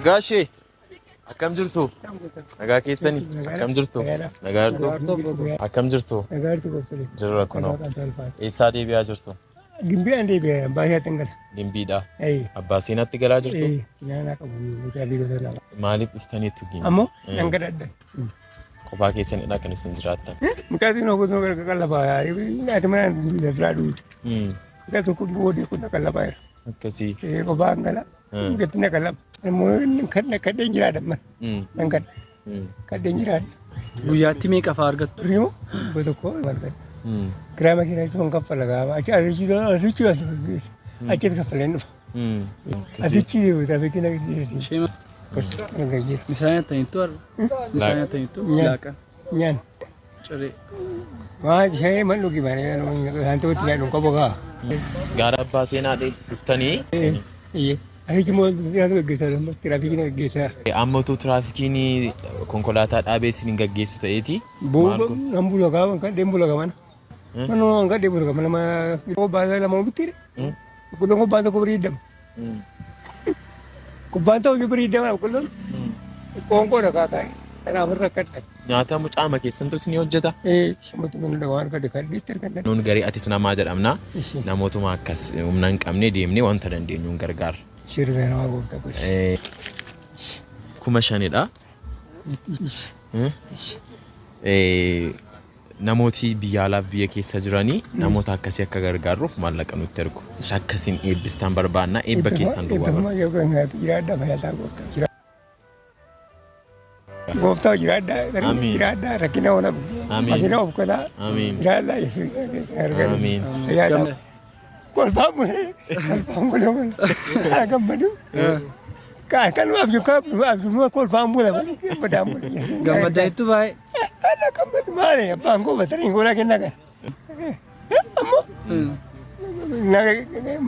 Gaashee akkam jirtu? Nagaa keessanii akkam jirtu? Nagaa jirtu? Akkam jirtu? Jirra kunoo. Eessaa deebi'aa jirtu? Gimbii an deebi'aa baay'ee tingala. Gimbiidha. Abbaa seenaatti galaa jirtu? Nyaana qabu shaabii gosa lama. Maaliif dhuftaniitu gimbii? Ammoo nan gadadda. Kophaa keessanidha kan isin jiraattan. Mukaatiin hoggantuu gara qallabaa nyaata mana duudaa biraa duutu. Gara tokko boodee kun qallabaa jira. Akkasii. Kophaa gala. Gatti na qallaba. Ammoo kadheen jiraadha man. Nan kadha. Kadheen jiraadha. Guyyaatti meeqa fa'aa argattu? Turiimo dhibba tokko argadha. Kiraa makiinaa isa man kaffala gaama. Asichi achis kaffaleen dhufa. Asichi taphee na geessi. Misalnya tanya itu, misalnya tanya itu, belakang. Nyan. Cari. Wah, saya malu gimana? Hantu tidak nunggu boga. Gara abbaa seenaa dhuftanii? Iya. Ani cuma hantu geser, traafikiin geser. Ammatu traafikiin konkolaataa dhaabee isin gaggeessu ta'eeti? Ambuloo kawan kan dembuloo kawan. Mana angkat dembuloo kawan nama kau bahasa lama betul. Kau bahasa kau beri dam. Kubbanta hojii birii deemaa qulqulluu qoonqoo dhagaa taa'e kanaaf irra kadhate. Nyaata mucaama keessantu isin hojjeta? Shammatu kan waan kadhe kadheetti argatan. Nuun garii atis namaa jedhamna. Namootuma akkas humna hin qabne deemnee wanta dandeenyuun gargaara. Shirra namaa gooftaa gosa. 5,000dha. Namooti biyya alaaf biyya keessa jiranii namoota akkasii akka gargaaruuf maallaqa nutti ergu. Akkasiin eebbistaan barbaannaa eebba keessan duwwaa. Gooftaa jiraadhaa rakkina oolaa makiina of kolaa jiraadhaa yesuus argatu. Kolfaan bulee gammadu. Kan abjuu kolfaan bulee gammadaan bulee. Gammadaa itu baik. Ala gammadu maali abbaan koo basariin goolaa kennaa kan. Ammoo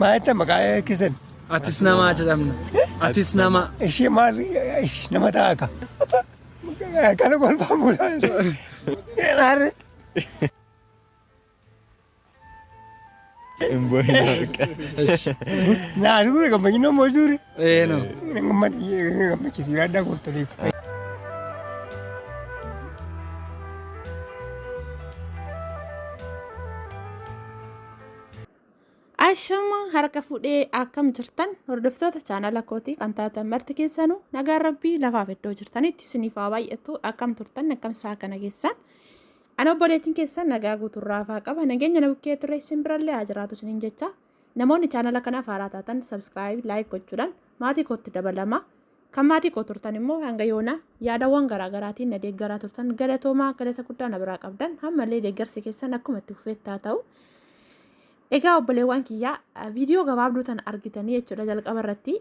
maayetta maqaa kisan. Atis nama jedhamna. Atis nama. Ishee maali nama ta'a ka. Kana kolfaan bulee. Nah, suure gammachiin immoo suure. No. Gammachiisu yaaddaa gooftaniif. Ashama harka fuudhee akkam jirtan hordoftoota chaanala kootii kan taatan marti keessanuu nagaan rabbii lafaaf iddoo jirtanitti isiniif haa baay'attu akkam turtan akkam isaa kana keessan. Ana obboleettiin keessan nagaa guuturraa faa qaba nageenya na bukkee turre isin birallee haa jiraatu isiniin jecha namoonni chaanala kanaaf haaraa taatan subscribe like gochuudhaan maatii kootti dabalama kan maatii koo turtan immoo hanga yoona yaadawwan garaagaraatiin na deeggaraa turtan galatoomaa galata guddaa na biraa qabdan hammallee deeggarsi keessan akkuma itti fufeettaa ta'u. Egaa obboleewwan kiyyaa viidiyoo gabaabduu tan argitanii jechuudha jalqaba irratti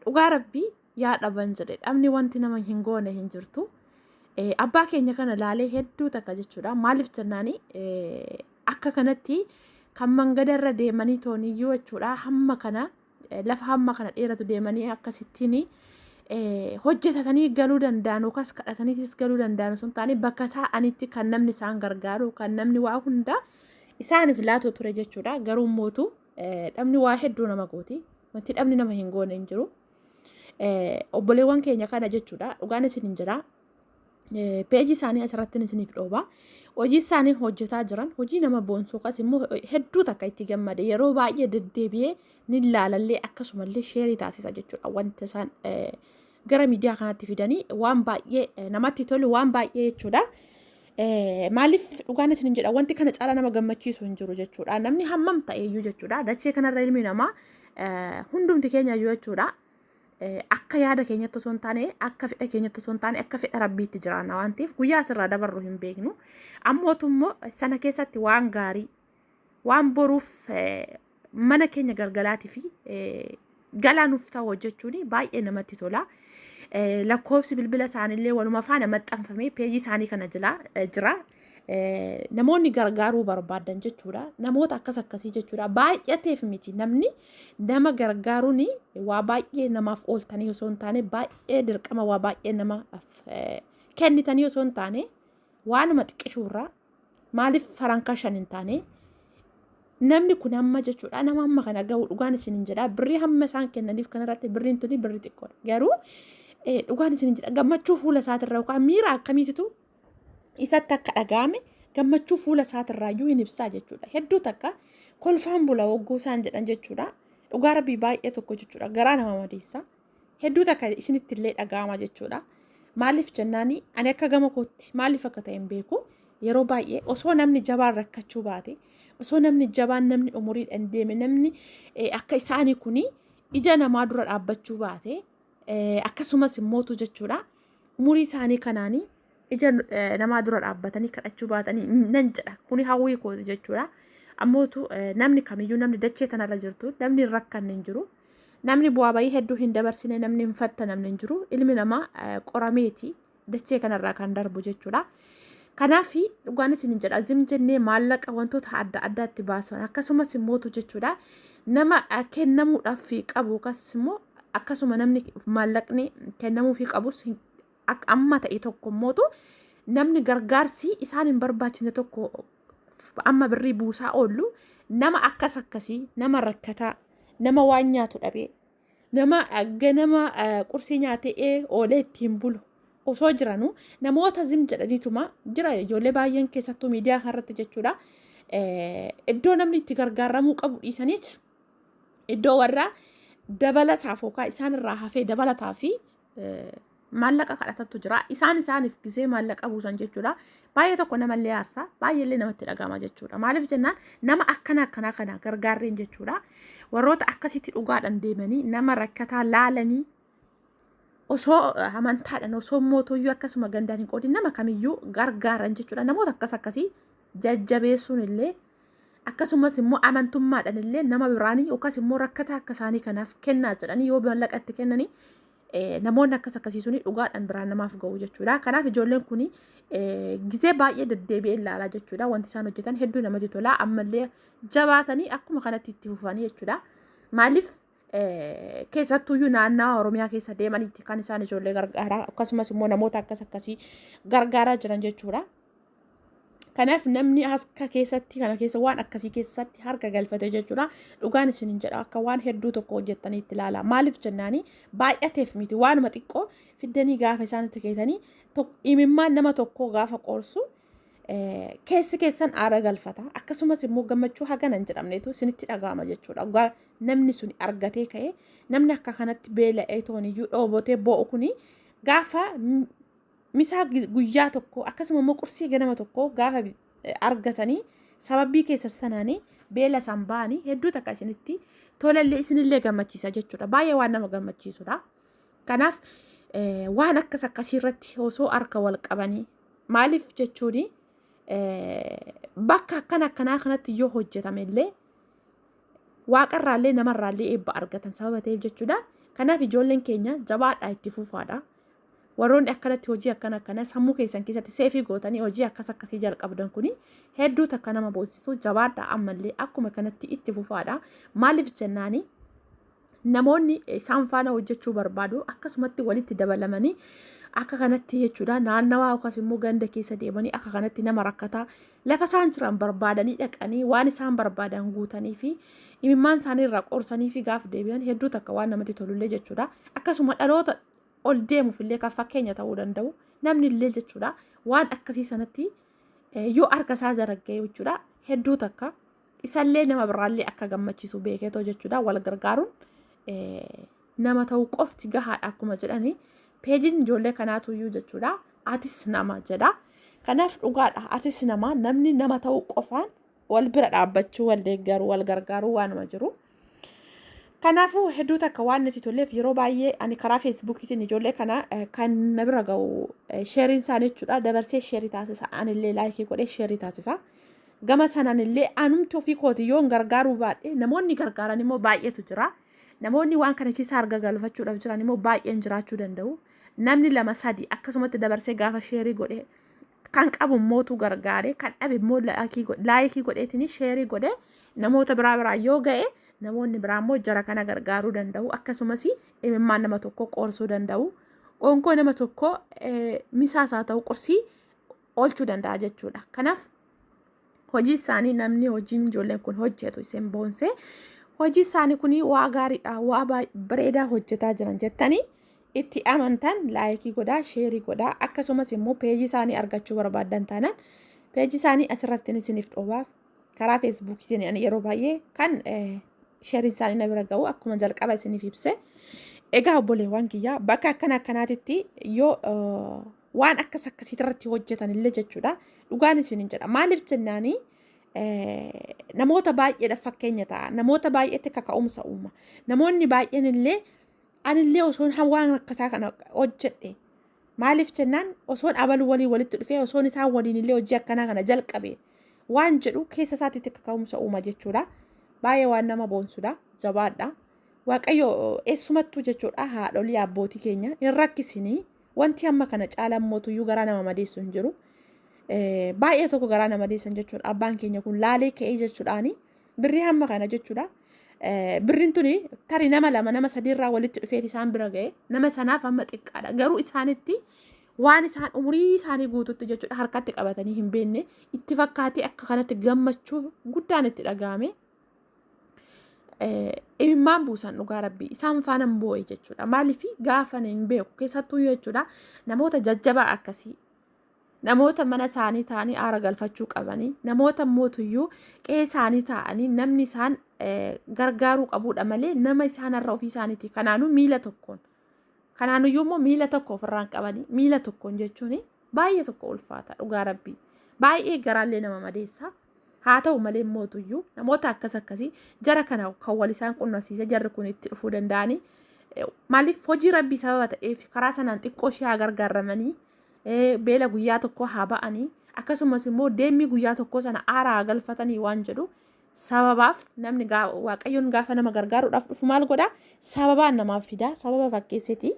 dhugaa rabbii yaa dhaban jedhe dhabni wanti nama hin goone hin jirtu. Abbaa keenya kana laalee hedduu takka jechuudha. Maaliif jennaani akka kanatti kan mangadarra deemanii tooniyyuu jechuudha hamma kana lafa hamma kana dheeratu deemanii akkasittiin hojjetatanii galuu danda'an yookaas kadhataniitis galuu danda'an sun taane bakka taa'anitti kan namni isaan gargaaru kan namni waa hunda isaaniif laatu ture jechuudha. Garuu mootu dhabni waa hedduu nama gooti. Wanti dhabni nama hin goone hin jiru. Obboleewwan keenya kana jechuudha dhugaan isin hin jira. Peejii isaanii asirratti isiniif dhooba. Hojii isaanii hojjetaa jiran hojii nama boonsuu akkasumas immoo hedduu takka itti gammade yeroo baay'ee deddeebi'ee ni ilaalallee akkasumallee sheerii taasisa jechuudha. Wanta isaan gara miidiyaa kanatti fidanii waan baay'ee namatti tolu waan baay'ee jechuudha. Maaliif dhugaan isin jedha wanti kana caala nama gammachiisu hin jiru jechuudha. Namni hammam ta'eeyyuu jechuudha. Dachee kanarra ilmi namaa hundumti keenya iyyuu jechuudha. Akka yaada keenyatti osoo hin taane akka fedha keenyatti osoo hin taane akka fedha rabbiitti jiraanna waan ta'eef guyyaa asirraa dabarru hin beeknu. Ammootummoo sana keessatti waan gaarii waan boruuf mana keenya galgalaatii fi galaa nuuf ta'u hojjechuun baay'ee namatti tola. Lakkoofsi bilbila isaaniillee waluma faana maxxanfamee peejii isaanii kana jira. Namoonni gargaaruu barbaadan jechuudha. Namoota akkasii jechuudha. Baay'ateef miti namni nama gargaaruun waa baay'ee namaaf ooltanii osoo hin taane baay'ee dirqama waa baay'ee namaaf kennitanii osoo hin taane waanuma xiqqishuurraa maaliif farankaa shan hin taane namni kun hamma jechuudha nama hamma kana gahu dhugaan isin hin jedha birrii hamma isaan kennaniif kanarratti birriin tuni birrii xiqqoodha garuu dhugaan isin hin jedha gammachuu fuula isaatirraa yookaan miira akkamiititu isatti akka dhaga'ame gammachuu fuula isaatirraa iyyuu hin ibsaa jechuudha hedduu takka kolfaan bula wogguu isaan jedhan jechuudha dhugaa rabbii baay'ee tokko jechuudha garaa nama madeessa hedduu takka isinitti illee dhaga'ama jechuudha maaliif jennaani ani akka gama kootti maaliif akka ta'e hin beeku yeroo baay'ee osoo namni jabaan rakkachuu baate osoo namni jabaan namni umuriidhaan deeme namni akka isaanii kuni ija namaa dura dhaabbachuu baate akkasumas immootu jechuudha umurii isaanii kanaanii ija namaa dura dhaabbatanii kadhachuu baatanii nan jedha kuni hawwii kooti jechuudha ammootu namni kamiyyuu namni dachee tanarra jirtu namni rakkanne hin jiru namni bu'aa bayii hedduu hin dabarsine namni hin fatta namni hin jiru ilmi namaa qorameeti dachee kanarraa kan darbu jechuudha. Kanaaf dhugaan isin hin jedha zim jennee maallaqa wantoota adda addaatti baasan akkasumas immootu jechuudha nama kennamuudhaaf qabu akkasumas akkasuma namni maallaqni kennamuufi qabus amma ta'e tokko immootu namni gargaarsi isaan hin barbaachine tokko amma birrii buusaa oollu nama akkasii nama rakkataa nama waan nyaatu dhabee nama ganama qursii nyaatee oolee ittiin bulu osoo jiranu namoota zim jedhaniituma jira ijoollee baay'een keessattuu miidiyaa kanarratti jechuudha iddoo namni itti gargaaramuu qabu dhiisaniis iddoo warra dabalataaf yookaan isaan irraa hafee dabalataa fi maallaqa kadhatantu jira isaaniif gisee maallaqa buusan jechuudha baay'ee tokko namallee aarsaa baay'eellee namatti dhagama jechuudha maaliif jennaan nama akkana kana gargaarreen jechuudha warroota akkasitti dhugaadhaan deemanii nama rakkataa laalanii osoo amantaadhaan osoo mootoyyuu akkasuma gandaan hin qoodin nama kamiyyuu gargaaran jechuudha namoota akkasii jajjabeessuun illee akkasumas immoo amantummaadhaan illee nama biraanii yookaas immoo rakkataa akka isaanii kanaaf kennaa jedhanii yoo maallaqa itti kennanii namoonni akkasiisuni dhugaadhaan biraan namaaf ga'u jechuudha. Kanaaf ijoolleen kun gisee baay'ee deddeebi'ee ilaalaa jechuudha. Wanti isaan hojjetan hedduu namatti tola. Ammallee jabaatanii akkuma kanatti itti fufanii jechuudha. Maaliif keessattuyyuu naannawaa Oromiyaa keessa deemanitti kan isaan ijoollee gargaaraa akkasumas immoo namoota akkasii gargaaraa jiran jechuudha. Kanaaf namni akka keessatti kana keessa waan akkasii keessatti harka galfate jechuudha. Dhugaan isin hin jedha akka waan hedduu tokko hojjettanii itti ilaala. Maaliif jennaani baay'ateef miti waanuma xiqqoo fiddanii gaafa isaan itti keessanii imimmaan nama tokkoo gaafa qorsu keessi keessan aara galfata. Akkasumas immoo gammachuu hagana hin jedhamneetu isinitti dhaga'ama jechuudha. Namni sun argatee ka'ee namni akka kanatti beela'ee tooniyyuu dhoobotee boo'u kuni gaafa misaa guyyaa tokko akkasuma immoo qursii ganama tokko gaafa argatanii sababii keessa sanaanii beela isaan ba'anii hedduu takka isinitti tolallee isinillee gammachiisa jechuudha. Baay'ee waan nama gammachiisudha. Kanaaf waan akkasii irratti osoo harka wal qabanii maaliif jechuuni bakka akkanaa kanatti yoo hojjetame illee waaqarraallee namarraallee eebba argatan sababa ta'eef jechuudha. Kanaaf ijoolleen keenya jabaadhaa itti fufaadha. Warroonni akkanatti hojii akkana sammuu keessan keessatti seefii gootanii hojii akkasii jalqabdan kuni hedduu takka nama boonsitu jabaadhaa ammallee akkuma kanatti itti fufaadha. Maaliif jennaani namoonni isaan faana hojjechuu barbaadu akkasumatti walitti dabalamanii akka kanatti jechuudha naannawaa yookaas immoo ganda keessa deemanii akka kanatti nama rakkataa lafa isaan jiran barbaadanii dhaqanii waan isaan barbaadan guutanii fi imimmaan isaanii irraa qorsanii fi gaaf deebi'an hedduu takka waan namatti tolullee jechuudha. Akkasuma dhaloota ol deemuuf illee kan fakkeenya ta'uu danda'u namni illee jechuudha waan akkasii sanatti yoo harka isaa zaraggee jechuudha hedduu takka isallee nama biraallee akka gammachiisu beekeetoo jechuudha wal gargaaruun nama ta'uu qofti gahaadha akkuma jedhanii peejiin ijoollee kanaatuyyuu jechuudha atis nama jedha. Kanaaf dhugaadha atis nama namni nama ta'uu qofaan wal bira dhaabbachuu wal deeggaruu wal gargaaruu waanuma jiru. Kanaafuu hedduu takka waan natti tolleef yeroo baay'ee ani karaa feesbuukiitiin ijoollee kana kan na bira ga'u sheeriin isaanii jechuudha dabarsee sheerii taasisa anillee laayikii godhee sheerii taasisa. Gama sanaan illee anumti ofii kooti yoon gargaaruu baadhee namoonni gargaaran immoo baay'eetu jira. Namoonni waan kana keessa harka galfachuudhaaf jiran immoo baay'een jiraachuu danda'u. Namni 2-3 akkasumatti dabarsee gaafa sheerii godhee kan qabu mootu gargaaree kan dhabe immoo laayikii godheetiin sheerii godhee namoota biraa yoo ga'e namoonni biraa immoo jara kana gargaaruu danda'u. Akkasumas imimmaan nama tokko qorsuu danda'u. Qoonqoo nama tokko misaasaa ta'u qursii oolchuu danda'a jechuudha. Kanaaf hojii isaanii namni hojiin ijoolleen kun hojjetu isin boonse hojii isaanii kun waa gaariidha waa bareedaa hojjetaa jiran jettanii itti amantan laayikii godhaa sheerii godhaa akkasumas immoo peejii isaanii argachuu barbaadan taanaan peejii isaanii asirratti isiniif dhoobaa karaa feesbuukii yeroo baay'ee kan sheerii isaanii na bira ga'u akkuma jalqaba isiniif ibse egaa obboleewwan kiyyaa bakka akkanaatitti yoo waan akkasii irratti hojjetan illee jechuudha dhugaan isiniin jedha maaliif jennaanii namoota baay'eedha fakkeenya ta'a namoota baay'eetti kaka'umsa uuma namoonni baay'een illee anillee osoon waan akkasaa kana hojjedhe maaliif jennaan osoon abaluu walii walitti dhufee osoon isaan waliin illee hojii akkanaa kana jalqabe waan jedhu keessa isaatiitti kaka'umsa uuma jechuudha baay'ee waan nama boonsudha jabaadha waaqayyo eessumattuu jechuudha haadholii abbootii keenya hin rakkisinii wanti amma kana caalaan mootuyyuu garaa nama madeessu hin jiru baay'ee tokko garaa nama madeessan jechuudha abbaan keenya kun laalee ka'ee jechuudhaani birrii hamma kana jechuudha birriin tuni tarii nama lama nama sadiirraa walitti dhufee isaan bira ga'e nama sanaaf amma xiqqaadha garuu isaanitti waan isaan umurii isaanii guututti jechuudha harkatti qabatanii hin beekne itti fakkaatee akka kanatti gammachuu guddaan itti dhaga'ame imimmaan buusan dhugaa rabbii isaan faana hin boo'e jechuudha maaliif gaafa hin beeku keessattuu jechuudha namoota jajjabaa akkasii namoota mana isaanii ta'anii aara galfachuu qabanii namoota mootuyyuu qe'ee isaanii ta'anii namni isaan gargaaruu qabuudha malee nama isaanirra ofii isaaniiti kanaanuu miila tokkoon kanaanuyyuu immoo miila tokko ofirraan qabanii miila tokkoon jechuun baay'ee tokko ulfaata dhugaa rabbii baay'ee garaallee nama madeessa haa ta'u malee mootuyyuu namoota akkasii jara kana kan wal isaan qunnamsiise jarri kun itti dhufuu danda'anii maaliif hojii rabbii sababa ta'eef karaa sanaan xiqqoo ishee haa gargaaramanii beela guyyaa tokko haa ba'anii akkasumas immoo deemmi guyyaa tokko sana aara haa galfatanii waan jedhu sababaaf namni waaqayyoon gaafa nama gargaaruudhaaf dhufu maal godhaa sababaan namaaf fidaa sababa fakkeessiti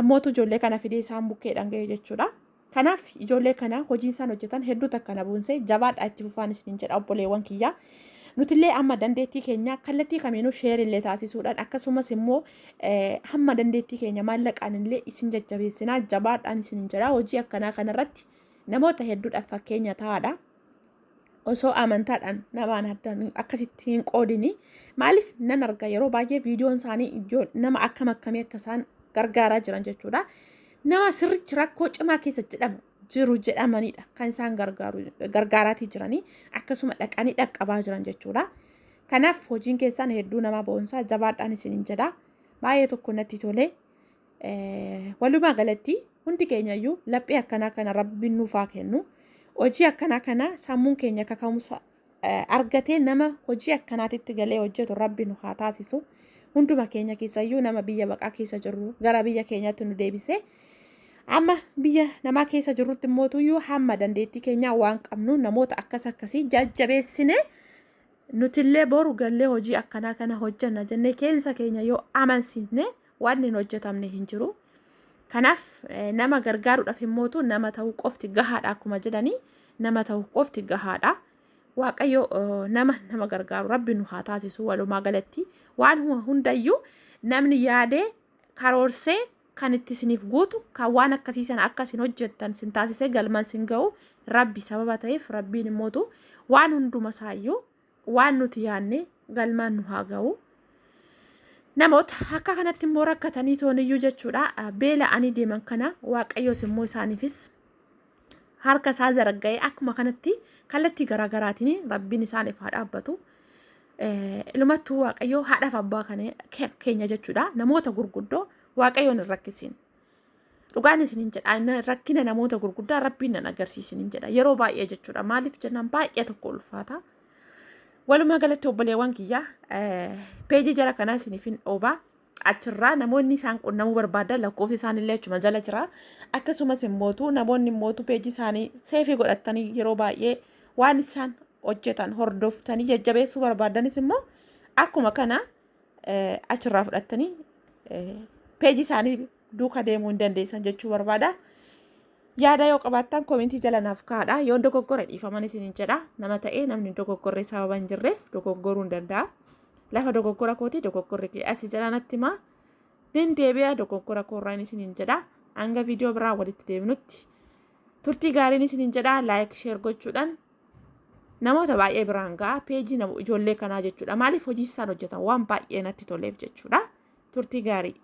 ammootu ijoollee kana fidee isaan bukkeedhaan ga'e jechuudha. Kanaaf ijoollee kana hojii isaan hojjetan hedduu takka na buunsee jabaadhaa itti fufaan isiniin jedha obboleewwan kiyyaa. Nutillee amma dandeettii keenya kallattii kamiinuu sheerillee taasisuudhaan akkasumas immoo hamma dandeettii keenya maallaqaan illee isin jajjabeessinaa jabaadhaan isiniin jedha hojii akkanaa kanarratti namoota hedduudhaaf fakkeenya ta'aadha. Osoo amantaadhaan namaan addaan akkasitti hin qoodini maaliif nan arga yeroo baay'ee viidiyoon isaanii nama akkam akkamii akka isaan gargaaraa jiran jechuudha. Nama sirriitti rakkoo cimaa keessa jiru jedhamanidha kan isaan gargaaraatii jiranii akkasuma dhaqanii dhaqqabaa jiran jechuudha. Kanaaf hojiin keessan hedduu nama boonsaa jabaadhaan isiniin jedha. Baay'ee tokko natti tolee walumaa galatti hundi keenyayyuu laphee akkanaa kana rabbiin nuuf haa kennu. Hojii akkanaa kana sammuun keenya kaka'umsa argatee nama hojii akkanaatitti galee hojjetu rabbi nu haa taasisu. Hunduma keenya keessayyuu nama biyya baqaa keessa jirru gara biyya keenyaatti nu deebisee amma biyya namaa keessa jirrutti mootuyyuu hamma dandeettii keenyaa waan qabnu namoota akkasii jajjabeessine nutillee boru gallee hojii akkanaa kana hojjenna jennee keessa keenya yoo amansiisne waan hin hojjetamne hin jiru. Kanaaf nama gargaaruudhaaf himmootu nama ta'uu qofti gahaadha akkuma jedhanii nama ta'uu qofti gahaadha. Waaqayyo nama gargaaru rabbi nu haa taasisu walumaa galatti waan hundayyuu namni yaadee karoorsee kan itti isiniif guutu kan waan akkasii sana akka isin hojjettan sin taasisee galmaan sin ga'u rabbi sababa ta'eef rabbiin himmootu waan hunduma isaayyuu waan nuti yaadne galmaan nu haa ga'u. Namoota akka kanatti immoo rakkatanii tooniyyuu jechuudha beela'anii deeman kana waaqayyoos immoo isaaniifis harka isaa zaraga'ee akkuma kanatti kallattii garaagaraatiin rabbiin isaaniif haa dhaabbatu. Ilumattuu waaqayyoo haadhaaf abbaa keenya jechuudha namoota gurguddoo waaqayyoon hin rakkisin. Dhugaan isiniin jedha rakkina namoota gurguddaa rabbiin nan agarsiisiniin jedha yeroo baay'ee jechuudha maaliif jennaan baay'ee tokko ulfaata. Walumaa galatti obboleewwan kiyyaa peejii jara kanaa isiniif hin dhoobaa achirraa namoonni isaan qunnamuu barbaadan lakkoofsi isaanillee achuma jala jira akkasumas immootu namoonni immootu peejii isaanii seefii godhatanii yeroo baay'ee waan isaan hojjetan hordoftanii jajjabeessuu barbaadanis immoo akkuma kana achirraa fudhattanii peejii isaanii duuka deemuu hin dandeessan jechuu barbaada. Yaada yoo qabaattan koomentii jala naaf kaa'aa yoo dogoggore dhiifaman isiniin jedha nama ta'ee namni dogoggorree sababa hin jirreef dogoggoruu hin danda'a. Lafa dogoggora kooti dogoggorri asii jala natti himaa nin deebi'a dogoggora koorraan isiniin jedha hanga viidiyoo biraa walitti deebinutti turtii gaariin isiniin jedha laayik sheer gochuudhaan namoota baay'ee biraan ga'a peejii ijoollee kanaa jechuudha. Maaliif hojii isaan hojjetan waan baay'ee natti toleef jechuudha. Turtii gaarii.